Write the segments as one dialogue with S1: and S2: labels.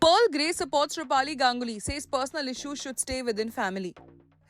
S1: Pearl Grey supports Rupali Ganguly, says personal issues should stay within family.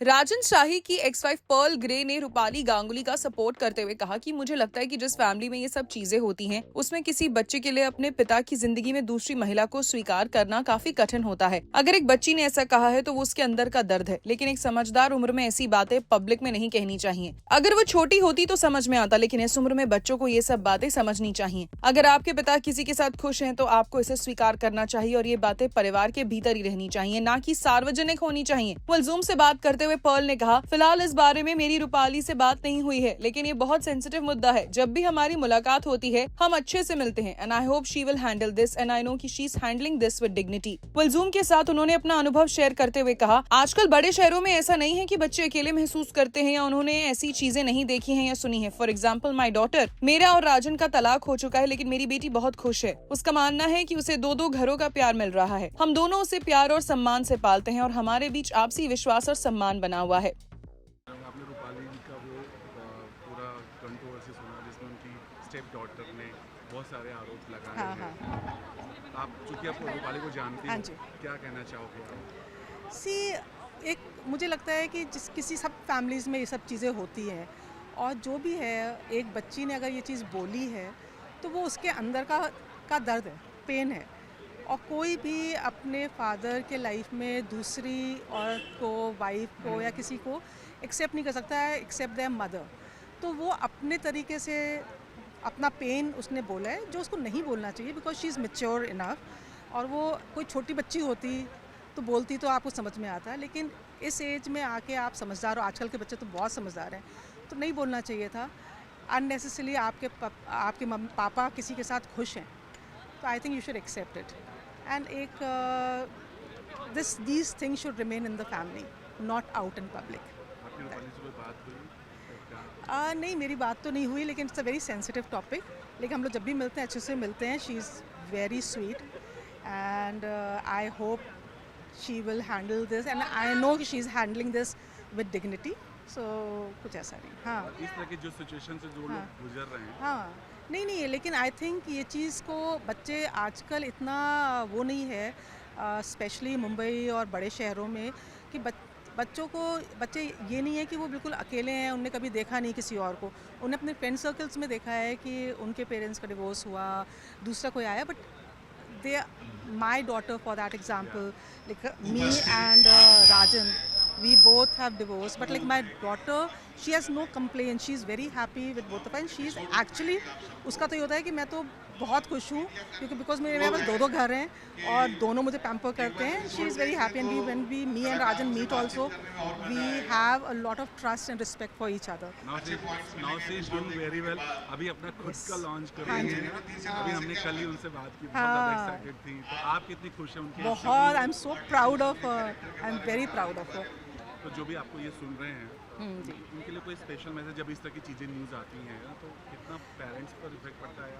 S1: राजन शाही की ex wife Perl grey ने रूपाली गांगुली का support करते हुए कहा कि मुझे लगता है कि जिस फैमिली में ये सब चीजें होती हैं, उसमें किसी बच्चे के लिए अपने पिता की जिंदगी में दूसरी महिला को स्वीकार करना काफी कठिन होता है। अगर एक बच्ची ने ऐसा कहा है तो वो उसके अंदर का दर्द है, लेकिन एक समझदार उम्र में ऐसी बातें पब्लिक में नहीं कहनी चाहिए। अगर वो छोटी होती तो समझ में आता, लेकिन इस उम्र में बच्चों को ये सब बातें समझनी चाहिए। अगर आपके पिता किसी के साथ खुश हैं तो आपको इसे स्वीकार करना चाहिए और ये बातें परिवार के भीतर ही रहनी चाहिए, ना कि सार्वजनिक होनी चाहिए। वलजूम से बात करते हुए पर्ल ने कहा, फिलहाल इस बारे में मेरी रूपाली से बात नहीं हुई है, लेकिन ये बहुत सेंसिटिव मुद्दा है। जब भी हमारी मुलाकात होती है हम अच्छे से मिलते हैं and I hope she will handle this and I know कि she is handling this with dignity. वलजूम के साथ उन्होंने अपना अनुभव शेयर करते हुए कहा, आजकल बड़े शहरों में ऐसा नहीं है कि बच्चे अकेले महसूस करते हैं या उन्होंने ऐसी चीजें नहीं देखी हैं या सुनी है। फॉर एग्जाम्पल माई डॉटर, मेरा और राजन का तलाक हो चुका है, लेकिन मेरी बेटी बहुत खुश है। उसका मानना है कि उसे दो घरों का प्यार मिल रहा है। हम दोनों उसे प्यार और सम्मान से पालते हैं और हमारे बीच आपसी विश्वास और सम्मान बना हुआ है।
S2: आपने रूपाली जी का वो पूरा कंट्रोवर्सी सुना जिसमें उनकी स्टेप डॉटर ने बहुत सारे आरोप लगाए हैं। आप चूंकि आप रूपाली को जानती हैं, क्या कहना चाहोगे आप?
S3: एक मुझे लगता है कि किसी सब फैमिलीज़ में ये सब चीज़ें होती हैं, और जो भी है, एक बच्ची ने अगर ये चीज़ बोली है तो वो उसके अंदर का दर्द है, पेन है। और कोई भी अपने फादर के लाइफ में दूसरी औरत को, वाइफ को या किसी को एक्सेप्ट नहीं कर सकता है एक्सेप्ट देयर मदर। तो वो अपने तरीके से अपना पेन उसने बोला है, जो उसको नहीं बोलना चाहिए, because she is mature enough. और वो कोई छोटी बच्ची होती तो बोलती तो आपको समझ में आता है, लेकिन इस एज में आके आप समझदार हो, आजकल के बच्चे तो बहुत समझदार हैं, तो नहीं बोलना चाहिए था अननेसेसरली। आपके मम्मी पापा किसी के साथ खुश हैं तो I think you should accept it and these things should remain in the family, not out in public.
S2: आपकी रूपाली से कोई बात हुई?
S3: नहीं, मेरी बात तो नहीं हुई, लेकिन it's a very sensitive topic. लेकिन हम लोग जब भी मिलते हैं अच्छे से मिलते हैं। She is very sweet and I hope she will handle this and I know कि she is handling this with dignity. So कुछ ऐसा नहीं। हाँ,
S2: इस तरह की जो सिचुएशन से जो लोग गुजर रहे हैं,
S3: हाँ, नहीं, लेकिन आई थिंक ये चीज़ को बच्चे आजकल इतना वो नहीं है, स्पेशली मुंबई और बड़े शहरों में, कि बच्चे ये नहीं है कि वो बिल्कुल अकेले हैं, उनने कभी देखा नहीं किसी और को। उन्हें अपने फ्रेंड सर्कल्स में देखा है कि उनके पेरेंट्स का डिवोर्स हुआ, दूसरा कोई आया, but they my daughter for that example, like me and Rajan, we both have divorced, but like my daughter, she has no complaint, she is very happy with both of us, and she is actually, उसका तो ये होता है कि मैं तो बहुत खुश हूँ क्योंकि बिकॉज मेरे पास दो घर हैं और दोनों मुझे पैम्पर करते हैं। She is very happy and me and Rajan meet also, we have a lot of trust and respect for each other.
S2: now she is doing very well. अभी अपना खुद का लॉन्च कर रही हैं। अभी हमने कल ही उनसे बात की, बहुत ज़्यादा एक्साइटेड थी। तो आप कितनी खुश हैं उनकी?
S3: बहुत, I am so proud of her, I am very proud of her.
S2: तो जो भी आपको ये सुन रहे हैं, उनके लिए कोई स्पेशल मैसेज, जब इस तरह की चीज़ें न्यूज़ आती हैं तो कितना पेरेंट्स पर इफेक्ट पड़ता है?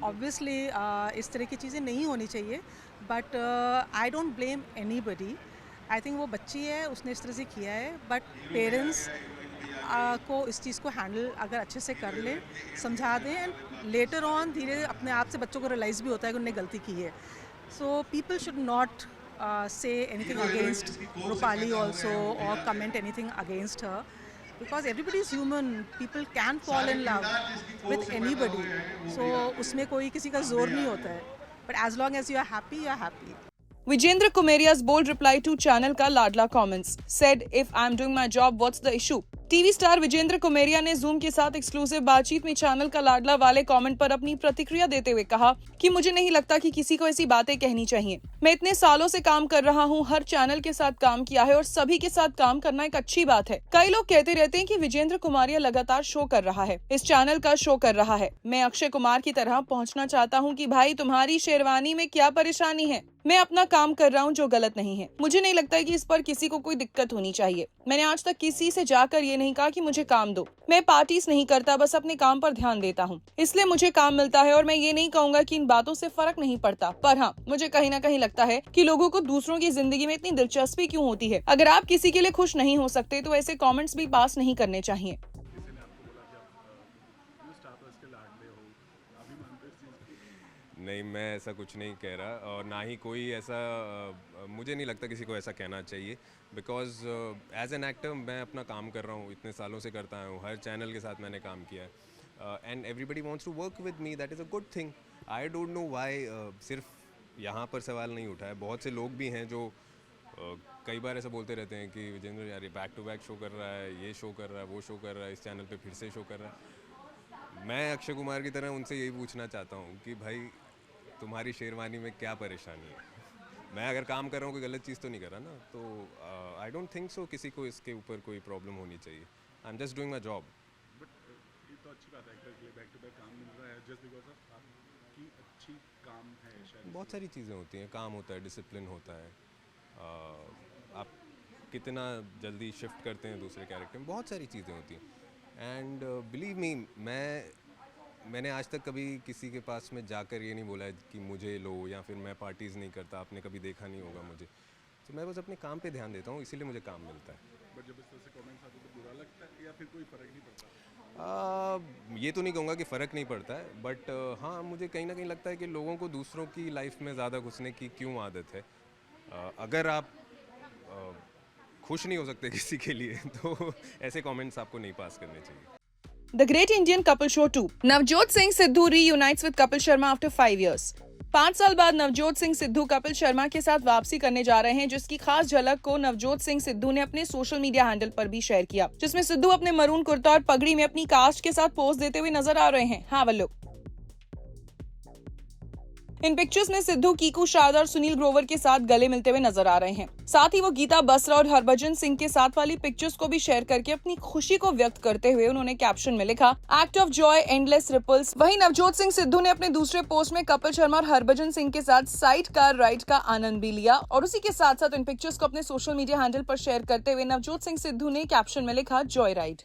S3: ऑब्वियसली इस तरह की चीज़ें नहीं होनी चाहिए, but I don't blame anybody. I think वो बच्ची है, उसने इस तरह से किया है, बट पेरेंट्स को इस चीज़ को हैंडल अगर अच्छे से कर लें, समझा दें, एंड लेटर ऑन धीरे अपने आप से बच्चों को रियलाइज़ भी होता है कि उन्होंने गलती की है। So people should not say anything against Rupali also, or comment anything against her, because everybody is human, people can fall in love with anybody, so उसमें कोई किसी का जोर नहीं होता है, but as long as you are happy, you are happy.
S1: Vijendra Kumaria's bold reply to channel ka ladla comments said, if I'm doing my job, what's the issue? TV star Vijendra Kumeria ने Zoom के साथ exclusive बातचीत में channel का लाडला वाले comment पर अपनी प्रतिक्रिया देते हुए कहा कि मुझे नहीं लगता कि किसी को ऐसी बातें कहनी चाहिए। मैं इतने सालों से काम कर रहा हूँ, हर चैनल के साथ काम किया है और सभी के साथ काम करना एक अच्छी बात है। कई लोग कहते रहते हैं कि विजेंद्र कुमारिया लगातार शो कर रहा है, इस चैनल का शो कर रहा है। मैं अक्षय कुमार की तरह पहुँचना चाहता हूँ कि भाई तुम्हारी शेरवानी में क्या परेशानी है, मैं अपना काम कर रहा हूँ जो गलत नहीं है। मुझे नहीं लगता कि इस पर किसी को कोई दिक्कत होनी चाहिए। मैंने आज तक किसी से जाकर ये नहीं कहा कि मुझे काम दो। मैं पार्टीज नहीं करता, बस अपने काम पर ध्यान देता हूँ, इसलिए मुझे काम मिलता है। और मैं ये नहीं कहूँगा कि इन बातों से फर्क नहीं पड़ता, पर हाँ, मुझे कहीं ना कहीं लगता है कि लोगों को दूसरों की जिंदगी में इतनी दिलचस्पी क्यों होती है। अगर आप किसी के लिए खुश नहीं हो सकते तो ऐसे कॉमेंट्स भी पास नहीं करने चाहिए।
S4: नहीं, मैं ऐसा कुछ नहीं कह रहा और ना ही कोई ऐसा मुझे नहीं लगता किसी को ऐसा कहना चाहिए बिकॉज एज एन एक्टर मैं अपना काम कर रहा हूँ, इतने सालों से करता हूँ, हर चैनल के साथ मैंने काम किया है and everybody wants to work with me, that is a good thing. I don't know why सिर्फ यहाँ पर सवाल नहीं उठा है। बहुत से लोग भी हैं जो कई बार ऐसा बोलते रहते हैं कि विजेंद्र यार ये बैक टू बैक शो कर रहा है, ये शो कर रहा है, वो शो कर रहा है, इस चैनल पे फिर से शो कर रहा है। मैं अक्षय कुमार की तरह उनसे यही पूछना चाहता हूँ कि भाई तुम्हारी शेरवानी में क्या परेशानी है? मैं अगर काम कर रहा हूँ कोई गलत चीज़ तो नहीं कर रहा ना, तो आई डोंट थिंक सो किसी को इसके ऊपर कोई प्रॉब्लम होनी चाहिए। I am just doing my job.
S2: But ये तो अच्छी बात है, एक्टर के लिए बैक टू बैक काम मिल रहा है जस्ट बिकॉज ऑफ आपकी अच्छी काम है शायद।
S4: बहुत सारी चीज़ें होती हैं, काम होता है, डिसिप्लिन होता है, आप कितना जल्दी शिफ्ट करते हैं दूसरे कैरेक्टर में, बहुत सारी चीज़ें होती हैं। एंड बिलीव मी, मैंने आज तक कभी किसी के पास में जाकर ये नहीं बोला है कि मुझे लो, या फिर मैं पार्टीज़ नहीं करता, आपने कभी देखा नहीं होगा मुझे। तो मैं बस अपने काम पे ध्यान देता हूँ, इसीलिए मुझे काम मिलता है।
S2: बट जब इस तरह से कमेंट्स आते तो बुरा लगता है या फिर कोई फ़र्क नहीं पड़ता?
S4: ये तो नहीं कहूँगा कि फ़र्क नहीं पड़ता है, बट हाँ मुझे कहीं ना कहीं लगता है कि लोगों को दूसरों की लाइफ में ज़्यादा घुसने की क्यों आदत है। अगर आप खुश नहीं हो सकते किसी के लिए तो ऐसे कमेंट्स आपको नहीं पास करने चाहिए।
S1: The Great Indian Couple Show 2. Navjot Singh Sidhu reunites with Kapil Sharma after 5 years. 5 साल बाद नवजोत सिंह सिद्धू कपिल शर्मा के साथ वापसी करने जा रहे हैं, जिसकी खास झलक को नवजोत सिंह सिद्धू ने अपने सोशल मीडिया हैंडल पर भी शेयर किया, जिसमें सिद्धू अपने मरून कुर्ता और पगड़ी में अपनी कास्ट के साथ पोज देते हुए नजर आ रहे हैं। हाँ वल्लो। इन पिक्चर्स में सिद्धू कीकू शारदा और सुनील ग्रोवर के साथ गले मिलते हुए नजर आ रहे हैं। साथ ही वो गीता बसरा और हरभजन सिंह के साथ वाली पिक्चर्स को भी शेयर करके अपनी खुशी को व्यक्त करते हुए उन्होंने कैप्शन में लिखा, act of joy endless ripples. वहीं नवजोत सिंह सिद्धू ने अपने दूसरे पोस्ट में कपिल शर्मा और हरभजन सिंह के साथ साइड कार राइड का आनंद भी लिया और उसी के साथ साथ इन पिक्चर्स को अपने सोशल मीडिया हैंडल पर शेयर करते हुए नवजोत सिंह सिद्धू ने कैप्शन में लिखा, जॉय राइड।